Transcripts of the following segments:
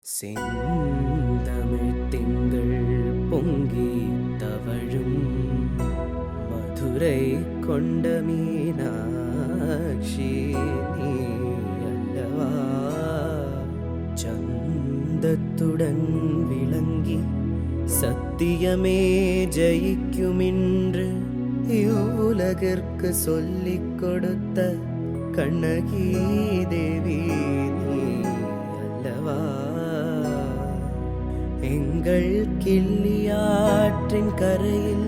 செந்தமிழ் திங்கள் பொங்கி தவழும் மதுரை கொண்ட மீனாட்சி நீ அல்லவா. சந்தத்துடன் விளங்கி சத்தியமே ஜெயிக்குமின்று இவ்வுலகிற்கு சொல்லிக் கொடுத்த கண்ணகி தேவி நீ அல்லவா. எங்கள் கிள்ளியாற்றின் கரையில்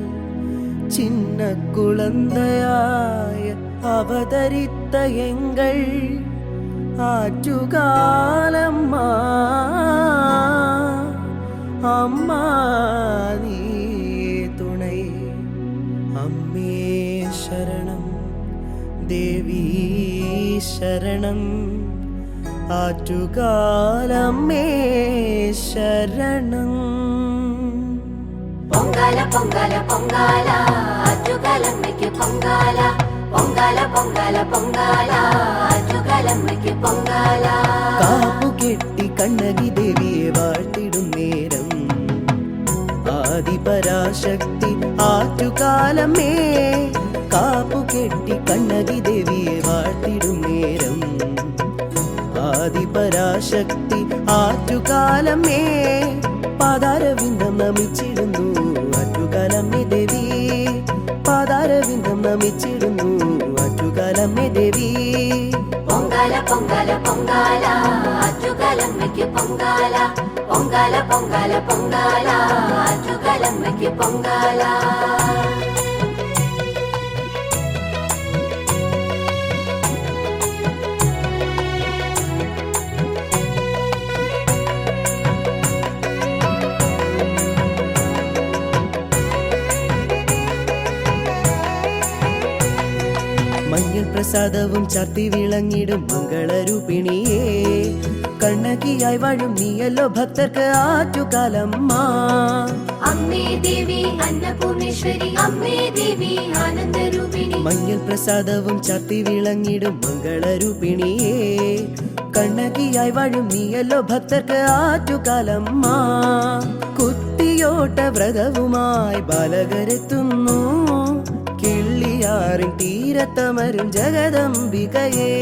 சின்ன குழந்தையாய அவதரித்த எங்கள் ஆற்றுகாலம்மா அம்மா நீ துணை. அம்மே சரணம் தேவி சரணம் ஆற்றுகாலம்மே சரணம். பொங்கல பொங்கல பொங்கல ஆற்றுகாலம்மைக்கு பொங்கல பொங்கல பொங்கல பொங்கல ஆற்றுகாலம்மைக்கு பொங்கல. காப்பு கெட்டி கண்ணகி தேவியை வாழ்த்திடும் நேரம் ஆதிபராசக்தி ஆற்றுகாலமே. காப்பு கெட்டி கண்ணகி தேவியை வாழ்த்திடும் நேரம் ആദിപരാശക്തി ആറ്റുകാലമേ. പാതാരവിന്ദം നമിച്ചിടുന്നു ആറ്റുകാലമേ ദേവി. പാതാരവിന്ദം നമിച്ചിടുന്നു ആറ്റുകാലമേ ദേവി. പൊങ്കല പൊങ്കല പൊങ്കല ആറ്റുകാലമ്മയ്ക്ക് പൊങ്കല പൊങ്കല പൊങ്കല പൊങ്കല ആറ്റുകാലമ്മയ്ക്ക് പൊങ്കല. മഞ്ഞൾ പ്രസാദവും ചാർത്തി വിളങ്ങിടും മംഗളരൂപിണിയേ. കണ്ണകിയായി വാഴും നീയല്ലോ ഭക്തർക്ക് ആറ്റുകാലമ്മ. അമ്മേ ദേവി അന്നപൂർണേശ്വരി അമ്മേ ദേവി ആനന്ദരൂപിണി. മഞ്ഞൾ പ്രസാദവും ചാർത്തി വിളങ്ങിടും മംഗളരൂപിണിയേ. കണ്ണകിയായി വാഴും നീയല്ലോ ഭക്തർക്ക് ആറ്റുകാലമ്മ. കുത്തിയോട്ട വ്രതവുമായി ബാലകരെത്തുന്നു കിള്ളിയാറിൻ തീരത്തമരും ജഗദംബികയെ.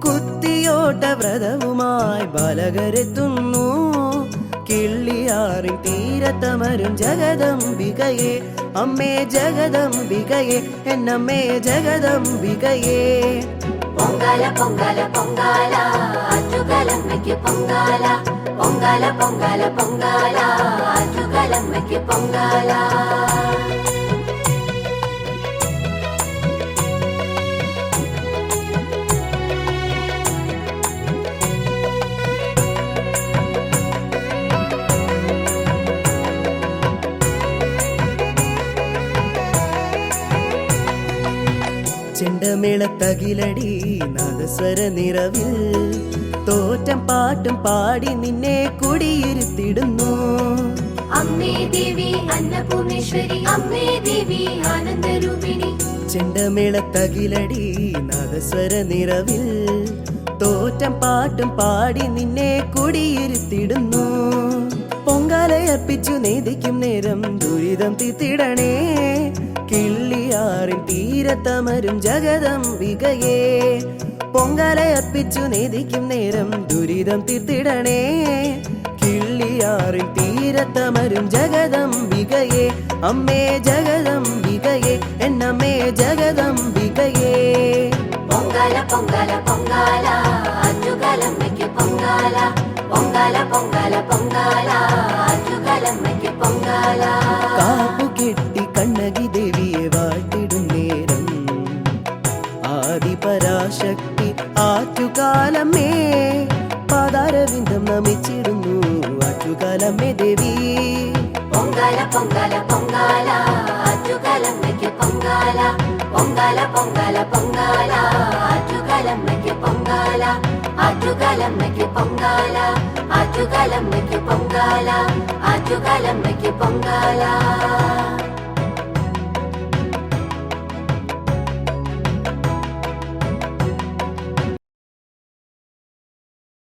കുത്തിയോട്ട വ്രതവുമായി ബാലകരെത്തുന്നു കിള്ളിയാറിൻ തീരത്തമരും ജഗദംബികയെ. അമ്മേ ജഗദംബികയെ എന്നമ്മേ ജഗദംബികയെ. പൊങ്കല പൊങ്കല പൊങ്കല ആറ്റുകാലമ്മയ്ക്ക് പൊങ്കല പൊങ്കല പൊങ്കല പൊങ്കല ആറ്റുകാലമ്മയ്ക്ക് പൊങ്കല. ചെണ്ടമേളത്തകിലടി നാദസ്വര നിറവിൽ തോറ്റം പാട്ടും പാടി നിന്നെ കുടിയിരുത്തിടുന്നു. അമ്മേ ദേവി അന്നപൂർണേശ്വരി അമ്മേ ദേവി ആനന്ദരൂപിണി. ചെണ്ടമേളത്തകിലടി നാദസ്വര നിറവിൽ തോറ്റം പാട്ടും പാടി നിന്നെ കുടിയിരുത്തിടുന്നു. പൊങ്കാലയർപ്പിച്ചു നേദിക്കും നേരം ദുരിതം തീർത്തിടണേ കിള്ളിയാറിൻ തീരത്തമരും ജഗദംബികയെ. പൊങ്കാലയർപ്പിച്ചു നേദിക്കും നേരം ദുരിതം തീർത്തിടണേ കിള്ളിയാറിൻ തീരത്തമരും ജഗദംബികയെ. അമ്മേ ജഗദംബികയെ എന്നമ്മേ ജഗദംബികയെ. പൊങ്കല പൊങ്കല പൊങ്കല ആറ്റുകാലമ്മയ്ക്ക് പൊങ്കല പൊങ്കല പൊങ്കല പൊങ്കല ആറ്റുകാലമ്മയ്ക്ക് പൊങ്കല. കാപ്പു കെട്ടി കണ്ണകി ദേവിയെ വാഴ്ത്തിടും നേരം ആദിപരാശക്തി ആറ്റുകാലമേ. പാതാരവിന്ദം നമിച്ചിടുന്നു ആറ്റുകാലമേ ദേവി. പൊങ്കല പൊങ്കല പൊങ്കല ആറ്റുകാലമ്മയ്ക്ക് പൊങ്കല പൊങ്കല പൊങ്കല പൊങ്കല ആറ്റുകാലമ്മയ്ക്ക് പൊങ്കല ആറ്റുകാലമ്മയ്ക്ക് പൊങ്കല ആറ്റുകാലമ്മയ്ക്ക് പൊങ്കല ആറ്റുകാലമ്മയ്ക്ക് പൊങ്കല.